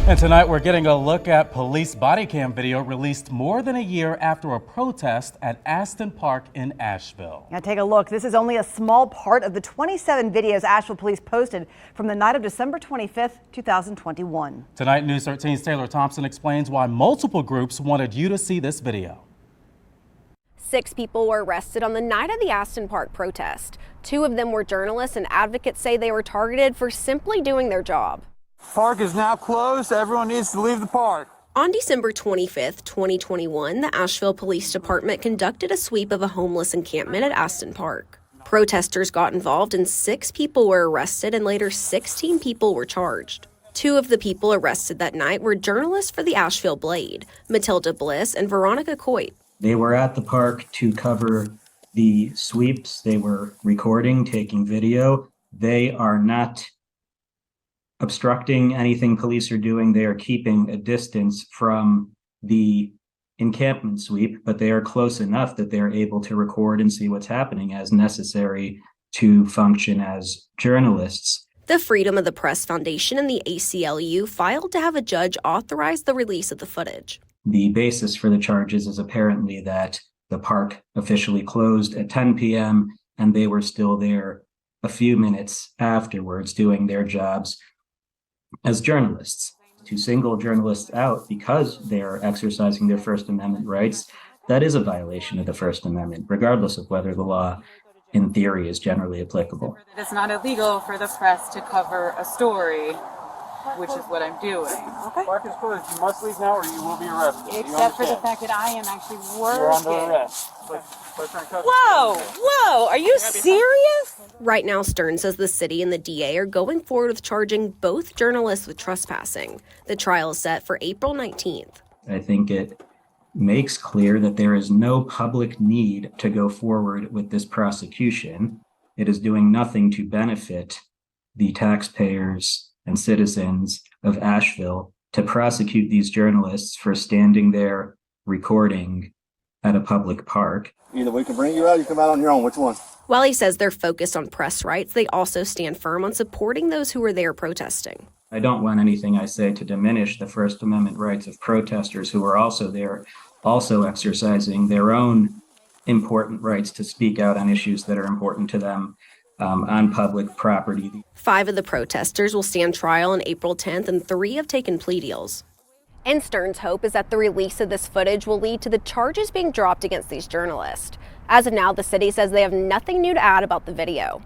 And tonight we're getting a look at police body cam video released more than a year after a protest at Aston Park in Asheville. Now take a look. This is only a small part of the 27 videos Asheville police posted from the night of December 25th, 2021. Tonight, News 13's Taylor Thompson explains why multiple groups wanted you to see this video. 6 people were arrested on the night of the Aston Park protest. 2 of them were journalists, and advocates say they were targeted for simply doing their job. Park is now closed. Everyone needs to leave the park. On December 25th, 2021, the Asheville Police Department conducted a sweep of a homeless encampment at Aston Park. Protesters got involved and 6 people were arrested, and later 16 people were charged. 2 of the people arrested that night were journalists for the Asheville Blade, Matilda Bliss and Veronica Coit. They were at the park to cover the sweeps. They were recording, taking video. They are not obstructing anything police are doing. They are keeping a distance from the encampment sweep, but they are close enough that they're able to record and see what's happening as necessary to function as journalists. The Freedom of the Press Foundation and the ACLU filed to have a judge authorize the release of the footage. The basis for the charges is apparently that the park officially closed at 10 p.m. and they were still there a few minutes afterwards doing their jobs as journalists. To single journalists out because they're exercising their First Amendment rights, that is a violation of the First Amendment, regardless of whether the law in theory is generally applicable. It's not illegal for the press to cover a story, which is what I'm doing. Okay. Park is closed. You must leave now or you will be arrested. Except for the fact that I am actually working. You're under arrest. Whoa, are you serious? Right now, Stern says the city and the DA are going forward with charging both journalists with trespassing. The trial is set for April 19th. I think it makes clear that there is no public need to go forward with this prosecution. It is doing nothing to benefit the taxpayers and citizens of Asheville to prosecute these journalists for standing there recording at a public park. Either we can bring you out or you come out on your own. Which one? While he says they're focused on press rights, they also stand firm on supporting those who were there protesting. I don't want anything I say to diminish the First Amendment rights of protesters who are also there, also exercising their own important rights to speak out on issues that are important to them on public property. 5 of the protesters will stand trial on April 10th, and 3 have taken plea deals. And Stern's hope is that the release of this footage will lead to the charges being dropped against these journalists. As of now, the city says they have nothing new to add about the video.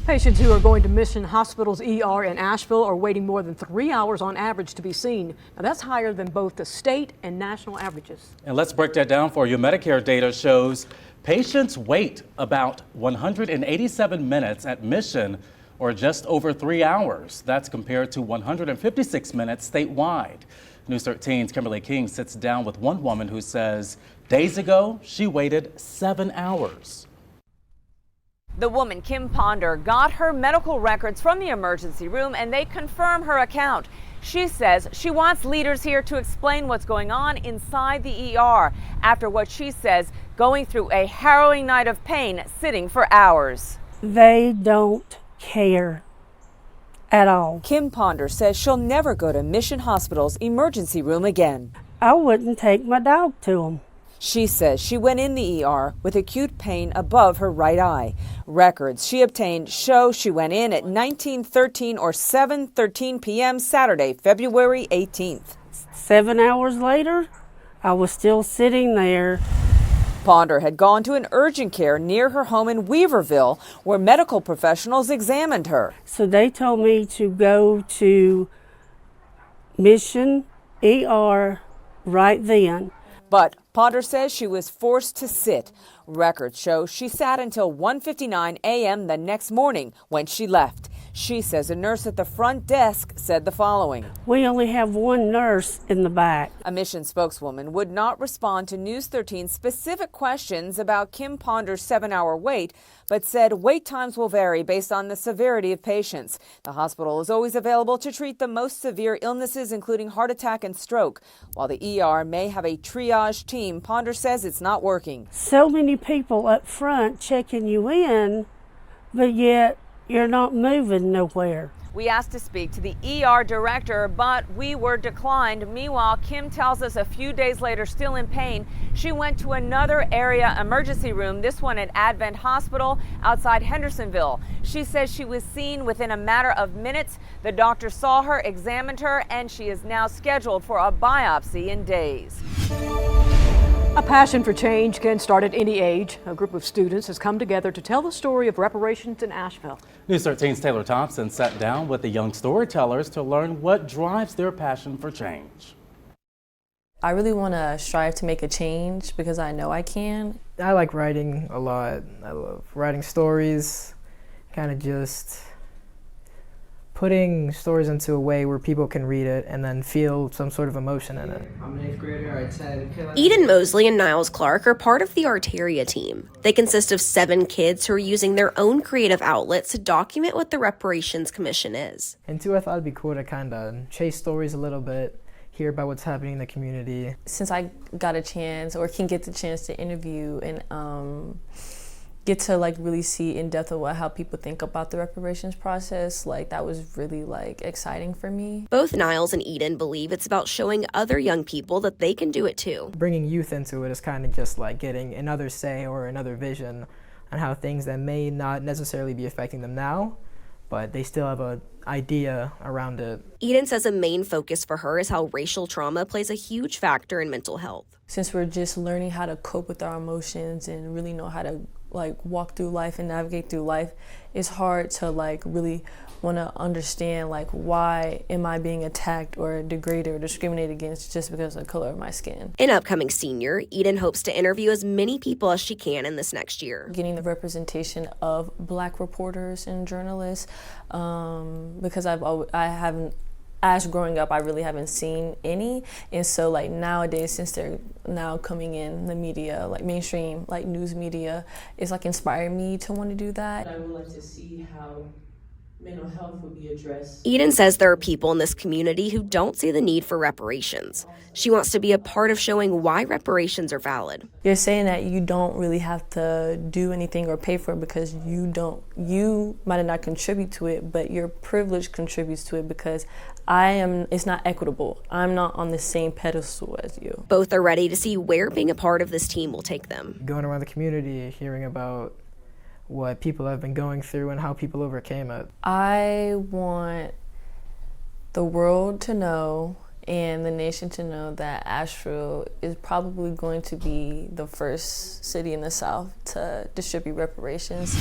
Patients who are going to Mission Hospital's ER in Asheville are waiting more than 3 hours on average to be seen. Now, that's higher than both the state and national averages. And let's break that down for you. Medicare data shows patients wait about 187 minutes at Mission, or just over 3 hours. That's compared to 156 minutes statewide. News 13's Kimberly King sits down with one woman who says days ago she waited 7 hours. The woman, Kim Ponder, got her medical records from the emergency room and they confirm her account. She says she wants leaders here to explain what's going on inside the ER after what she says going through a harrowing night of pain sitting for hours. They don't care at all. Kim Ponder says she'll never go to Mission Hospital's emergency room again. I wouldn't take my dog to them. She says she went in the ER with acute pain above her right eye. Records she obtained show she went in at 19:13 or 7:13 p.m. Saturday, February 18th. 7 hours later, I was still sitting there. Ponder had gone to an urgent care near her home in Weaverville, where medical professionals examined her. So they told me to go to Mission ER right then. But Ponder says she was forced to sit. Records show she sat until 1:59 a.m. the next morning when she left. She says a nurse at the front desk said the following. We only have one nurse in the back. A Mission spokeswoman would not respond to News 13's specific questions about Kim Ponder's 7-hour wait, but said wait times will vary based on the severity of patients. The hospital is always available to treat the most severe illnesses, including heart attack and stroke. While the ER may have a triage team, Ponder says it's not working. So many people up front checking you in, but yet you're not moving nowhere. We asked to speak to the ER director, but we were declined. Meanwhile, Kim tells us a few days later, still in pain, she went to another area emergency room, this one at Advent Hospital outside Hendersonville. She says she was seen within a matter of minutes. The doctor saw her, examined her, and she is now scheduled for a biopsy in days. A passion for change can start at any age. A group of students has come together to tell the story of reparations in Asheville. News 13's Taylor Thompson sat down with the young storytellers to learn what drives their passion for change. I really want to strive to make a change because I know I can. I like writing a lot. I love writing stories, kind of just putting stories into a way where people can read it and then feel some sort of emotion in it. I'm an 8th grader, I attend. Eden Mosley and Niles Clark are part of the Arteria team. They consist of 7 kids who are using their own creative outlets to document what the Reparations Commission is. And two, I thought it'd be cool to kind of chase stories a little bit, hear about what's happening in the community. Since I got a chance or can get the chance to interview and get to like really see in depth of how people think about the reparations process, like that was really like exciting for me. Both Niles and Eden believe it's about showing other young people that they can do it too. Bringing youth into it is kind of just like getting another say or another vision on how things that may not necessarily be affecting them now, but they still have an idea around it. Eden says a main focus for her is how racial trauma plays a huge factor in mental health. Since we're just learning how to cope with our emotions and really know how to like walk through life and navigate through life, it's hard to like really want to understand like why am I being attacked or degraded or discriminated against just because of the color of my skin. An upcoming senior, Eden hopes to interview as many people as she can in this next year. Getting the representation of Black reporters and journalists, because as growing up, I really haven't seen any. And so like nowadays, since they're now coming in the media, like mainstream, like news media, it's like inspiring me to want to do that. I would like to see how mental health would be addressed. Eden says there are people in this community who don't see the need for reparations. She wants to be a part of showing why reparations are valid. You're saying that you don't really have to do anything or pay for it because you might not contribute to it, but your privilege contributes to it because it's not equitable. I'm not on the same pedestal as you. Both are ready to see where being a part of this team will take them. Going around the community, hearing about what people have been going through and how people overcame it. I want the world to know and the nation to know that Asheville is probably going to be the first city in the South to distribute reparations.